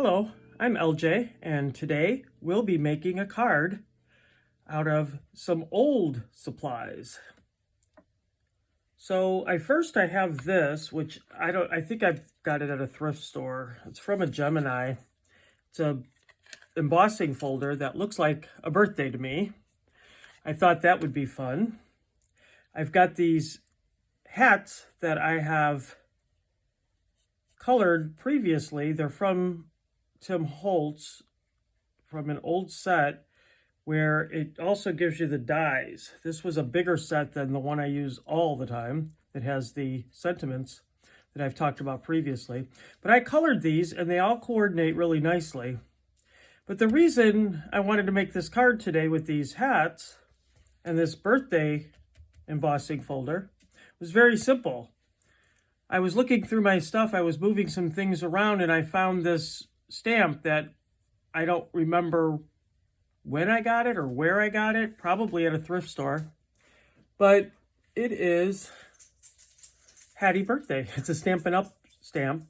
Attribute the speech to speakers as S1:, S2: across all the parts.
S1: Hello, I'm LJ, and today we'll be making a card out of some old supplies. So I have this, which I think I've got it at a thrift store. It's from a Gemini. It's a embossing folder that looks like a birthday to me. I thought that would be fun. I've got these hats that I have colored previously. They're from Tim Holtz, from an old set where it also gives you the dies. This was a bigger set than the one I use all the time. It has the sentiments that I've talked about previously. But I colored these and they all coordinate really nicely. But the reason I wanted to make this card today with these hats and this birthday embossing folder was very simple. I was looking through my stuff, I was moving some things around, and I found this stamp that I don't remember when I got it or where I got it, probably at a thrift store. But it is Happy Birthday. It's a Stampin' Up stamp,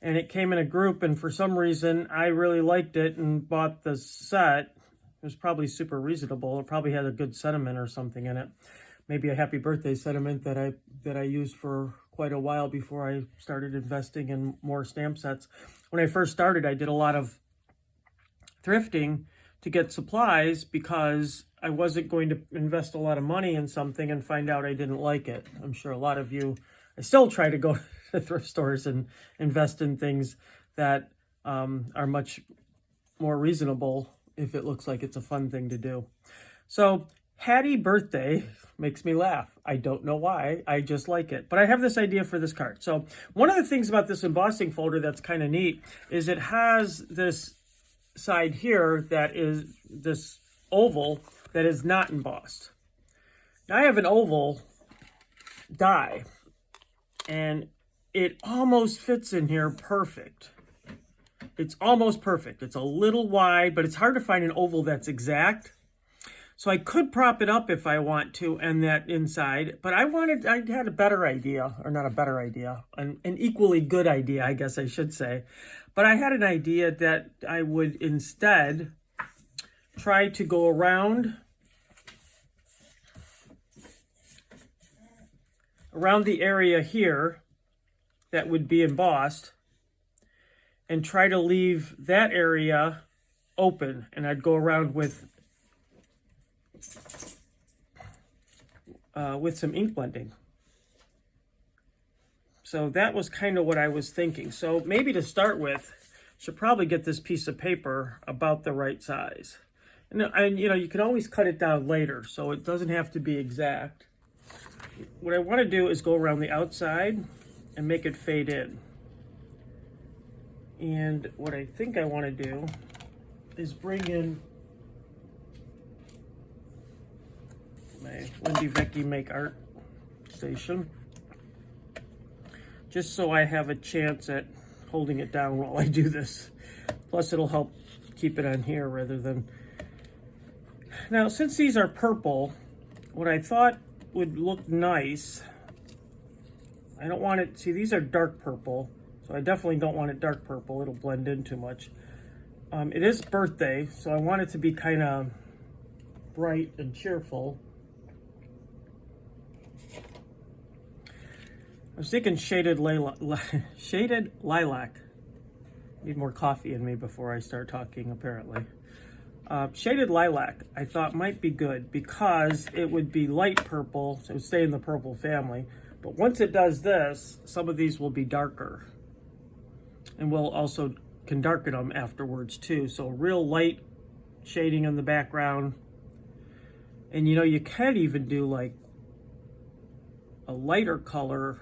S1: and it came in a group, and for some reason I really liked it and bought the set. It was probably super reasonable. It probably had a good sentiment or something in it. Maybe a happy birthday sentiment that I used for quite a while before I started investing in more stamp sets. When I first started, I did a lot of thrifting to get supplies because I wasn't going to invest a lot of money in something and find out I didn't like it. I'm sure a lot of you, I still try to go to thrift stores and invest in things that are much more reasonable if it looks like it's a fun thing to do. So Happy Birthday makes me laugh. I don't know why, I just like it. But I have this idea for this card. So one of the things about this embossing folder that's kind of neat is it has this side here that is this oval that is not embossed. Now I have an oval die and it almost fits in here perfect. It's almost perfect. It's a little wide, but it's hard to find an oval that's exact. So I could prop it up if I want to and that inside, but I had a better idea, or not a better idea, an equally good idea, I guess I should say. But I had an idea that I would instead try to go around the area here that would be embossed and try to leave that area open, and I'd go around with some ink blending. So that was kind of what I was thinking. So maybe to start with, should probably get this piece of paper about the right size. And you know, you can always cut it down later, so it doesn't have to be exact. What I want to do is go around the outside and make it fade in. And what I think I want to do is bring in my Wendy Vecchi Make Art station, just so I have a chance at holding it down while I do this. Plus it'll help keep it on here rather than... Now since these are purple, what I thought would look nice, I don't want it, see these are dark purple, so I definitely don't want it dark purple, it'll blend in too much. It is birthday, so I want it to be kind of bright and cheerful. I was thinking shaded lilac. Need more coffee in me before I start talking, apparently. Shaded lilac, I thought might be good because it would be light purple, so it would stay in the purple family. But once it does this, some of these will be darker. And we'll also can darken them afterwards too. So real light shading in the background. And you know, you can even do like a lighter color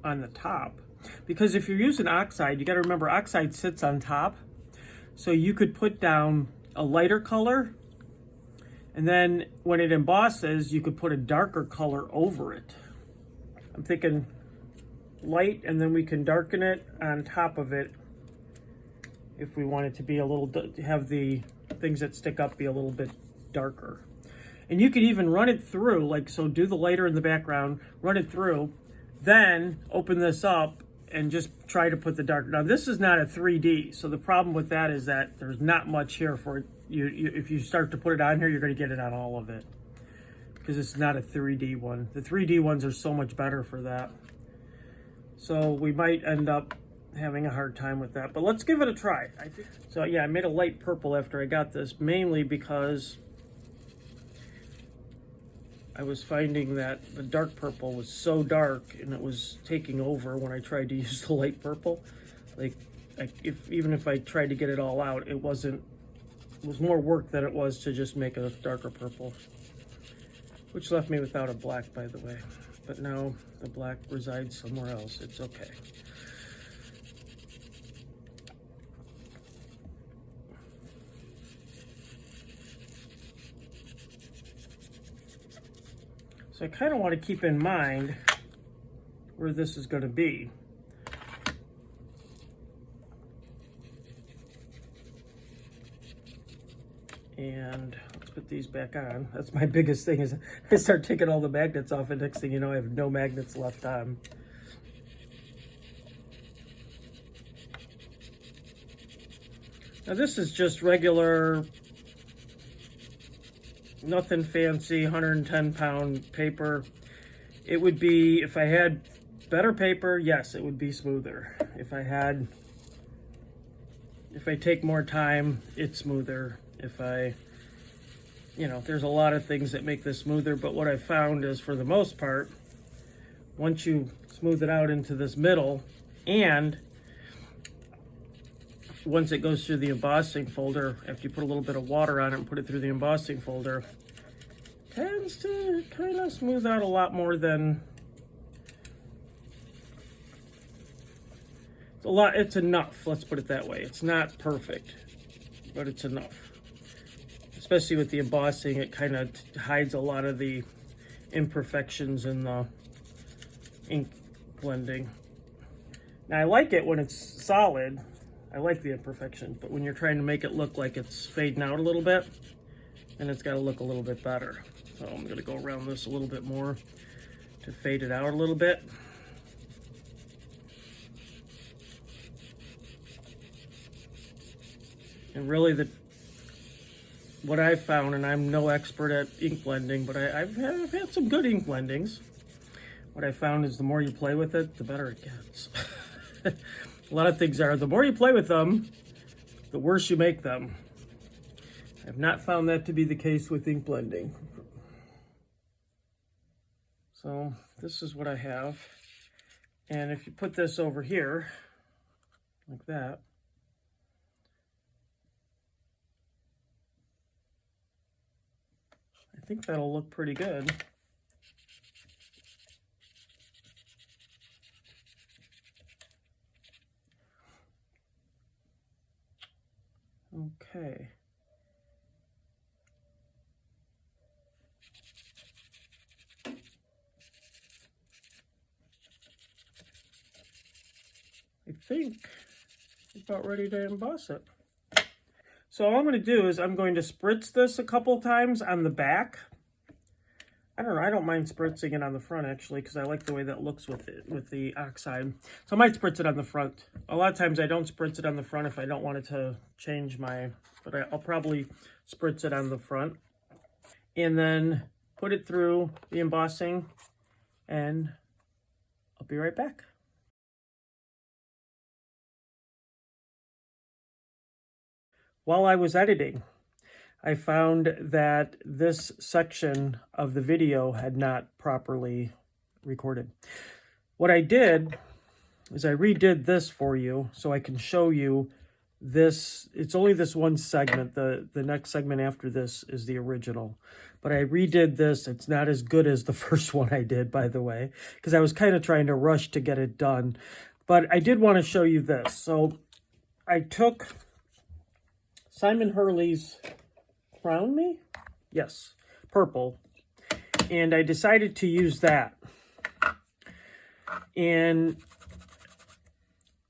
S1: on the top, because if you're using oxide, you got to remember oxide sits on top, so you could put down a lighter color and then when it embosses you could put a darker color over it. I'm thinking light, and then we can darken it on top of it if we want it to be a little, have the things that stick up be a little bit darker. And you could even run it through, like, so do the lighter in the background, run it through, Then open this up and just try to put the dark. Now this is not a 3D, so the problem with that is that there's not much here for it. If you start to put it on here, you're going to get it on all of it because it's not a 3D one. The 3D ones are so much better for that. So we might end up having a hard time with that, but let's give it a try. So yeah, I made a light purple after I got this, mainly because I was finding that the dark purple was so dark and it was taking over when I tried to use the light purple. Like, even if I tried to get it all out, it was more work than it was to just make a darker purple. Which left me without a black, by the way. But now the black resides somewhere else. It's okay. So I kind of want to keep in mind where this is going to be. And let's put these back on. That's my biggest thing, is I start taking all the magnets off, and next thing you know, I have no magnets left on. Now this is just regular, nothing fancy, 110-pound paper. It would be, if I had better paper, yes, it would be smoother. If I take more time, it's smoother. There's a lot of things that make this smoother, but what I found is, for the most part, once you smooth it out into this middle, and once it goes through the embossing folder, after you put a little bit of water on it and put it through the embossing folder, tends to kind of smooth out a lot more than it's enough, let's put it that way. It's not perfect, but it's enough. Especially with the embossing, it kind of hides a lot of the imperfections in the ink blending. Now I like it when it's solid. I like the imperfection, but when you're trying to make it look like it's fading out a little bit, then it's got to look a little bit better. So I'm going to go around this a little bit more to fade it out a little bit. And really what I've found, and I'm no expert at ink blending, but I've had some good ink blendings. What I found is the more you play with it, the better it gets. A lot of things are, the more you play with them, the worse you make them. I've not found that to be the case with ink blending. So this is what I have. And if you put this over here, like that, I think that'll look pretty good. Okay. I think I'm about ready to emboss it. So all I'm going to do is I'm going to spritz this a couple times on the back. I don't know, I don't mind spritzing it on the front actually, because I like the way that looks with it, with the oxide. So I might spritz it on the front. A lot of times I don't spritz it on the front if I don't want it to change but I'll probably spritz it on the front. And then put it through the embossing, and I'll be right back. While I was editing, I found that this section of the video had not properly recorded. What I did is I redid this for you so I can show you this. It's only this one segment. The next segment after this is the original. But I redid this. It's not as good as the first one I did, by the way, because I was kind of trying to rush to get it done. But I did want to show you this. So I took Simon Hurley's Crown Me? Yes, purple. And I decided to use that. And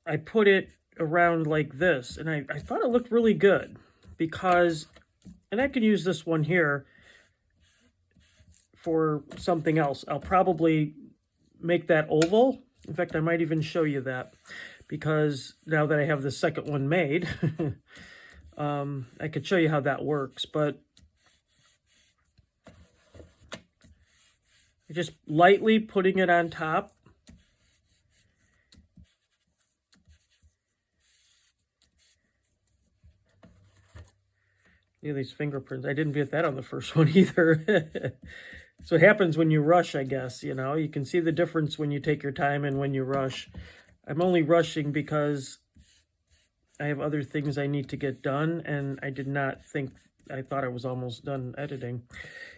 S1: I put it around like this. And I thought it looked really good because, and I can use this one here for something else. I'll probably make that oval. In fact, I might even show you that, because now that I have the second one made, I could show you how that works. But just lightly putting it on top. Look at these fingerprints. I didn't get that on the first one either. So it happens when you rush, I guess, you know. You can see the difference when you take your time and when you rush. I'm only rushing because I have other things I need to get done, and I did not think, I thought I was almost done editing,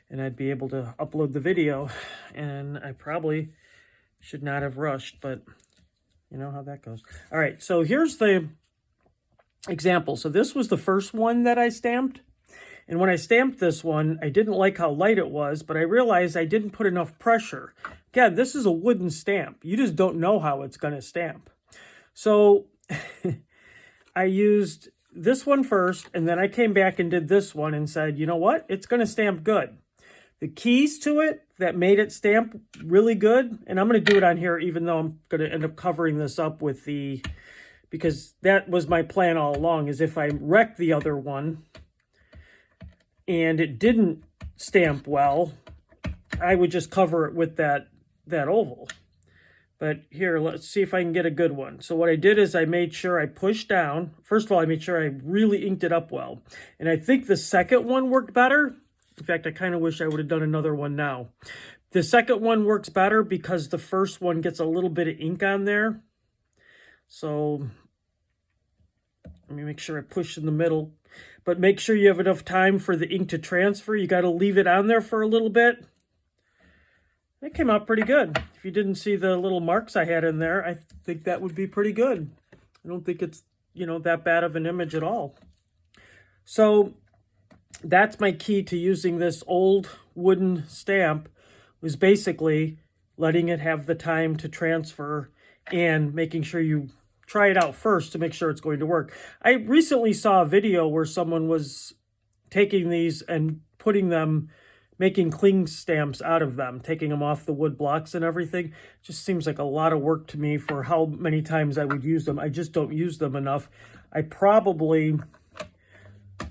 S1: and I'd be able to upload the video, and I probably should not have rushed, but you know how that goes. All right, so here's the example. So this was the first one that I stamped. And when I stamped this one, I didn't like how light it was, but I realized I didn't put enough pressure. Again, this is a wooden stamp. You just don't know how it's going to stamp. So I used this one first, and then I came back and did this one and said, you know what? It's going to stamp good. The keys to it that made it stamp really good, and I'm going to do it on here even though I'm going to end up covering this up with the, because that was my plan all along, is if I wreck the other one and it didn't stamp well, I would just cover it with that oval. But here, let's see if I can get a good one. So what I did is I made sure I pushed down. First of all, I made sure I really inked it up well. And I think the second one worked better. In fact, I kind of wish I would have done another one now. The second one works better because the first one gets a little bit of ink on there. So let me make sure I push in the middle. But make sure you have enough time for the ink to transfer. You got to leave it on there for a little bit. It came out pretty good. If you didn't see the little marks I had in there, I think that would be pretty good. I don't think it's, you know, that bad of an image at all. So that's my key to using this old wooden stamp, was basically letting it have the time to transfer and making sure you try it out first to make sure it's going to work. I recently saw a video where someone was taking these and putting them, making cling stamps out of them, taking them off the wood blocks and everything. Just seems like a lot of work to me for how many times I would use them. I just don't use them enough. I probably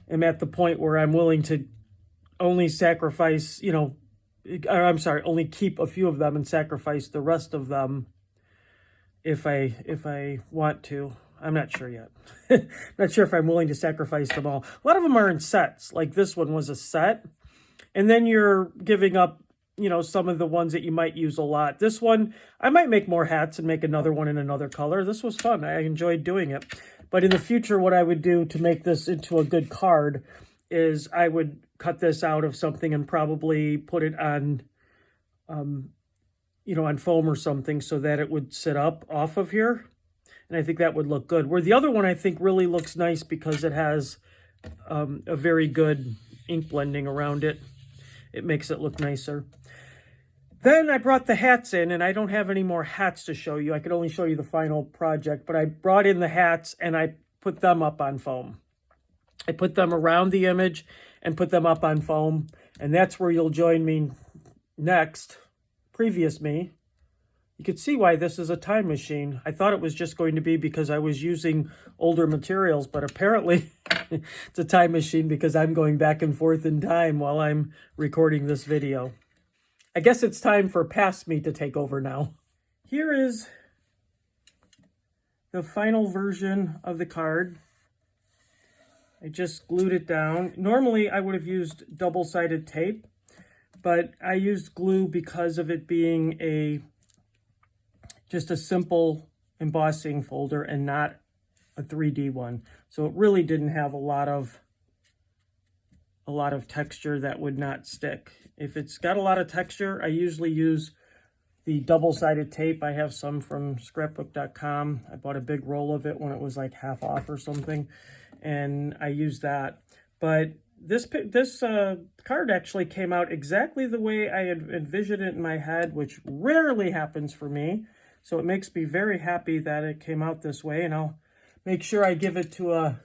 S1: am at the point where I'm willing to only sacrifice, you know, or I'm sorry, only keep a few of them and sacrifice the rest of them if I want to. I'm not sure yet. Not sure if I'm willing to sacrifice them all. A lot of them are in sets. Like this one was a set. And then you're giving up, you know, some of the ones that you might use a lot. This one, I might make more hats and make another one in another color. This was fun. I enjoyed doing it. But in the future, what I would do to make this into a good card is I would cut this out of something and probably put it on, you know, on foam or something so that it would sit up off of here. And I think that would look good. Where the other one I think really looks nice because it has a very good ink blending around it. It makes it look nicer. Then I brought the hats in, and I don't have any more hats to show you. I could only show you the final project, but I brought in the hats and I put them up on foam. I put them around the image and put them up on foam, and that's where you'll join me next. Previous me. You could see why this is a time machine. I thought it was just going to be because I was using older materials, but apparently it's a time machine because I'm going back and forth in time while I'm recording this video. I guess it's time for past me to take over now. Here is the final version of the card. I just glued it down. Normally I would have used double-sided tape, but I used glue because of it being just a simple embossing folder and not a 3D one. So it really didn't have a lot of texture that would not stick. If it's got a lot of texture, I usually use the double-sided tape. I have some from scrapbook.com. I bought a big roll of it when it was like half off or something, and I use that. But this card actually came out exactly the way I had envisioned it in my head, which rarely happens for me. So it makes me very happy that it came out this way, and I'll make sure I give it to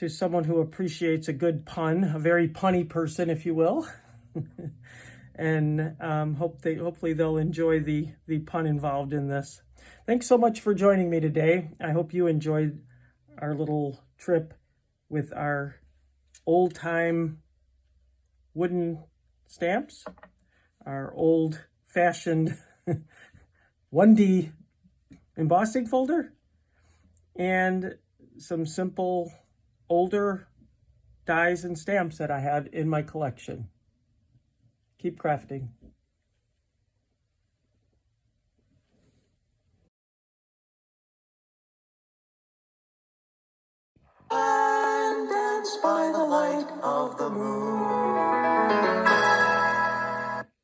S1: someone who appreciates a good pun, a very punny person, if you will. and hopefully they'll enjoy the pun involved in this. Thanks so much for joining me today. I hope you enjoyed our little trip with our old-time wooden stamps, our old-fashioned 1D embossing folder, and some simple older dies and stamps that I had in my collection. Keep crafting.
S2: And dance by the light of the moon.